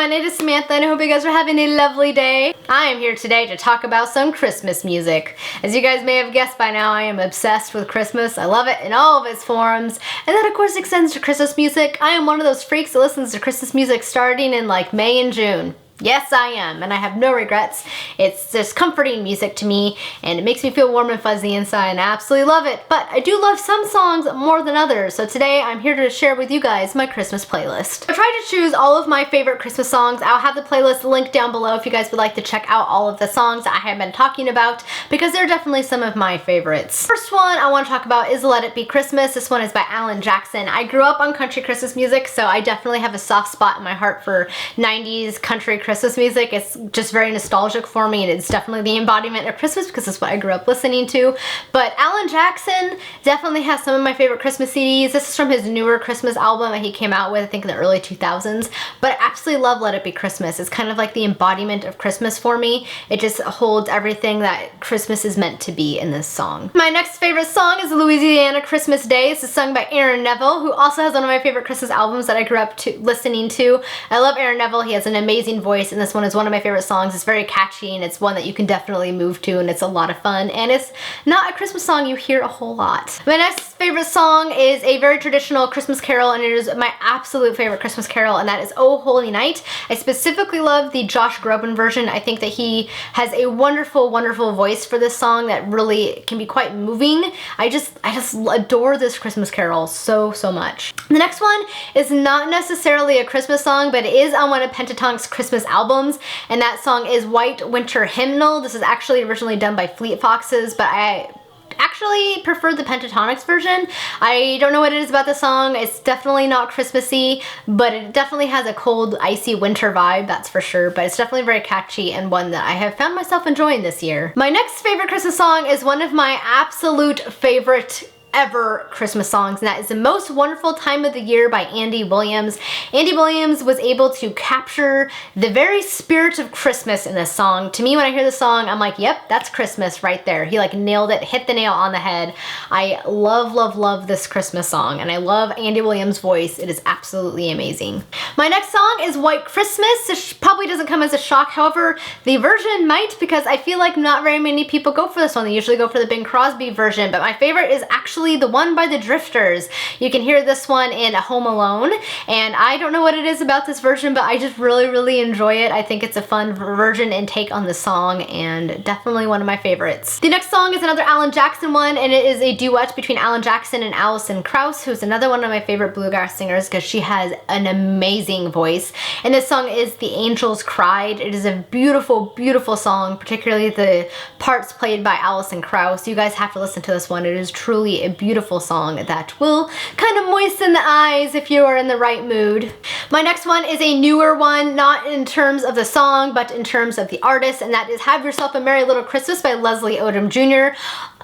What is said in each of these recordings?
everyone, it is Samantha and I hope you guys are having a lovely day. I am here today to talk about some Christmas music. As you guys may have guessed by now, I am obsessed with Christmas. I love it in all of its forms. And that of course extends to Christmas music. I am one of those freaks that listens to Christmas music starting in like May and June. Yes, I am, and I have no regrets. It's just comforting music to me, and it makes me feel warm and fuzzy inside, and I absolutely love it. But I do love some songs more than others, so today I'm here to share with you guys my Christmas playlist. I tried to choose all of my favorite Christmas songs. I'll have the playlist linked down below if you guys would like to check out all of the songs that I have been talking about, because they're definitely some of my favorites. First one I want to talk about is Let It Be Christmas. This one is by Alan Jackson. I grew up on country Christmas music, so I definitely have a soft spot in my heart for 90s country Christmas music. It's just very nostalgic for me, and it's definitely the embodiment of Christmas because it's what I grew up listening to. But Alan Jackson definitely has some of my favorite Christmas CDs. This is from his newer Christmas album that he came out with, I think in the early 2000s. But I absolutely love Let It Be Christmas. It's kind of like the embodiment of Christmas for me. It just holds everything that Christmas is meant to be in this song. My next favorite song is Louisiana Christmas Day. This is sung by Aaron Neville, who also has one of my favorite Christmas albums that I grew up listening to. I love Aaron Neville. He has an amazing voice, and this one is one of my favorite songs. It's very catchy, and it's one that you can definitely move to, and it's a lot of fun, and it's not a Christmas song you hear a whole lot. My next favorite song is a very traditional Christmas carol, and it is my absolute favorite Christmas carol, and that is Oh Holy Night. I specifically love the Josh Groban version. I think that he has a wonderful, wonderful voice for this song that really can be quite moving. I just adore this Christmas carol so much. The next one is not necessarily a Christmas song, but it is on one of Pentatonic's Christmas albums, and that song is White Winter Hymnal. This is actually originally done by Fleet Foxes, but I actually prefer the Pentatonics version. I don't know what it is about the song. It's definitely not Christmassy, but it definitely has a cold, icy winter vibe, that's for sure. But it's definitely very catchy and one that I have found myself enjoying this year. My next favorite Christmas song is one of my absolute favorite ever Christmas songs, and that is The Most Wonderful Time of the Year by Andy Williams. Andy Williams was able to capture the very spirit of Christmas in this song. To me, when I hear the song, I'm like, yep, that's Christmas right there. He like nailed it, hit the nail on the head. I love this Christmas song, and I love Andy Williams' voice. It is absolutely amazing. My next song is White Christmas. This probably doesn't come as a shock. However, the version might, because I feel like not very many people go for this one. They usually go for the Bing Crosby version, but my favorite is actually the one by the Drifters. You can hear this one in Home Alone, and I don't know what it is about this version, but I just really enjoy it. I think it's a fun version and take on the song, and definitely one of my favorites. The next song is another Alan Jackson one, and it is a duet between Alan Jackson and Alison Krauss, who's another one of my favorite bluegrass singers because she has an amazing voice. And this song is The Angels Cried. It is a beautiful song, particularly the parts played by Alison Krauss. You guys have to listen to this one. It is truly a beautiful song that will kind of moisten the eyes if you are in the right mood. My next one is a newer one, not in terms of the song, but in terms of the artist, and that is Have Yourself a Merry Little Christmas by Leslie Odom Jr.,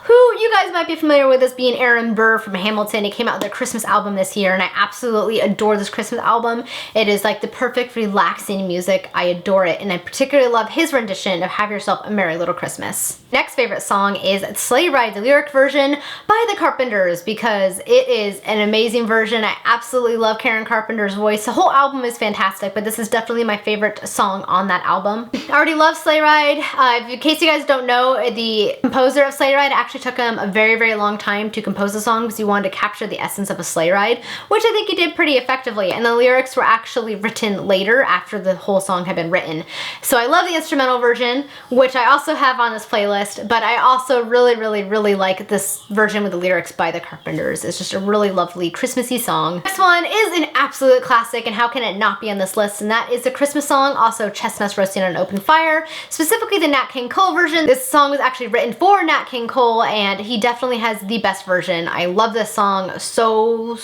who you guys might be familiar with as being Aaron Burr from Hamilton. He came out with a Christmas album this year, and I absolutely adore this Christmas album. It is like the perfect relaxing music. I adore it, and I particularly love his rendition of Have Yourself a Merry Little Christmas. Next favorite song is Sleigh Ride, the lyric version by the Carpenters, because it is an amazing version. I absolutely love Karen Carpenter's voice. The whole album is fantastic, but this is definitely my favorite song on that album. I already love Sleigh Ride. In case you guys don't know, the composer of Sleigh Ride actually took him a very long time to compose the song because he wanted to capture the essence of a sleigh ride, which I think he did pretty effectively, and the lyrics were actually written later after the whole song had been written. So I love the instrumental version, which I also have on this playlist, but I also really like this version with the lyrics by the Carpenters. It's just a really lovely Christmassy song. Next one is an absolute classic, and how can it not be on this list, and that is the Christmas song, also Chestnuts Roasting on an Open Fire, specifically the Nat King Cole version. This song was actually written for Nat King Cole, and he definitely has the best version. I love this song so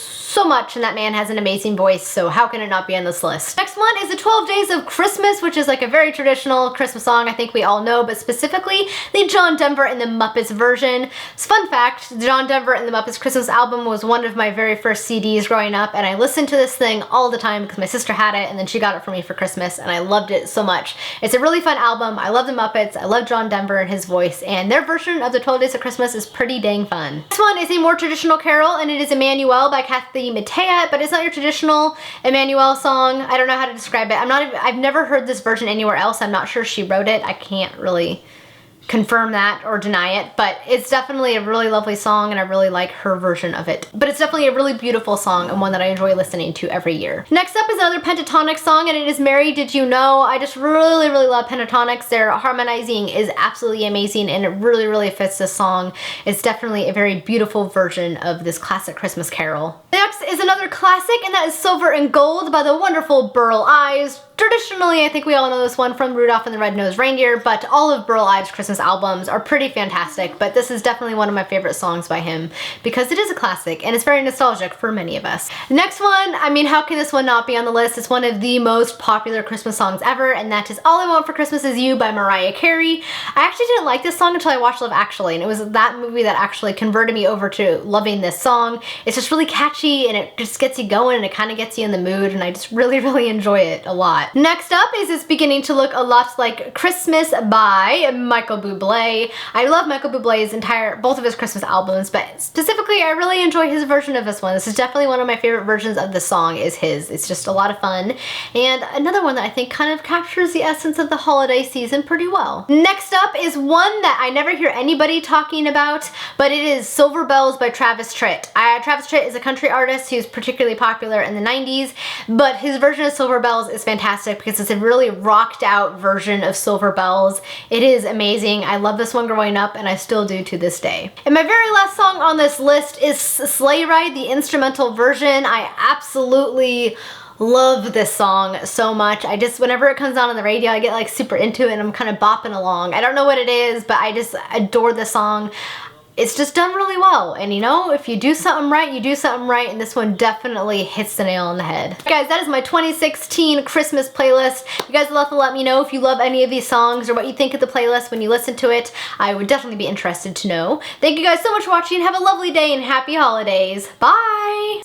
much, and that man has an amazing voice, so how can it not be on this list? Next one is the 12 Days of Christmas, which is like a very traditional Christmas song I think we all know, but specifically the John Denver and the Muppets version. Fun fact, John Denver and the Muppets Christmas album was one of my very first CDs growing up, and I listened to this thing all the time because my sister had it, and then she got it for me for Christmas, and I loved it so much. It's a really fun album. I love the Muppets. I love John Denver and his voice, and their version of the 12 Days of Christmas Christmas is pretty dang fun. This one is a more traditional carol, and it is Emmanuel by Kathy Mattea, but it's not your traditional Emmanuel song. I don't know how to describe it. I've never heard this version anywhere else. I'm not sure she wrote it. I can't really confirm that or deny it, but it's definitely a really lovely song and I really like her version of it. But it's definitely a really beautiful song and one that I enjoy listening to every year. Next up is another pentatonic song, and it is Mary Did You Know. I just really love pentatonics. Their harmonizing is absolutely amazing and it really fits this song. It's definitely a very beautiful version of this classic Christmas carol. Next is another classic, and that is Silver and Gold by the wonderful Burl Ives. Traditionally, I think we all know this one from Rudolph and the Red-Nosed Reindeer, but all of Burl Ives' Christmas albums are pretty fantastic, but this is definitely one of my favorite songs by him because it is a classic and it's very nostalgic for many of us. Next one, I mean, how can this one not be on the list? It's one of the most popular Christmas songs ever, and that is All I Want for Christmas Is You by Mariah Carey. I actually didn't like this song until I watched Love Actually, and it was that movie that actually converted me over to loving this song. It's just really catchy and it just gets you going and it kind of gets you in the mood, and I just really enjoy it a lot. Next up is It's Beginning to Look a Lot Like Christmas by Michael Bublé. I love Michael Bublé's both of his Christmas albums, but specifically I really enjoy his version of this one. This is definitely one of my favorite versions of the song is his. It's just a lot of fun. And another one that I think kind of captures the essence of the holiday season pretty well. Next up is one that I never hear anybody talking about, but it is Silver Bells by Travis Tritt. Travis Tritt is a country artist who's particularly popular in the 90s, but his version of Silver Bells is fantastic because it's a really rocked out version of Silver Bells. It is amazing. I love this one growing up and I still do to this day. And my very last song on this list is Sleigh Ride, the instrumental version. I absolutely love this song so much. Whenever it comes on the radio, I get like super into it and I'm kind of bopping along. I don't know what it is, but I just adore this song. It's just done really well, and you know, if you do something right, you do something right, and this one definitely hits the nail on the head. Guys, that is my 2016 Christmas playlist. You guys will have to let me know if you love any of these songs or what you think of the playlist when you listen to it. I would definitely be interested to know. Thank you guys so much for watching. Have a lovely day and happy holidays. Bye!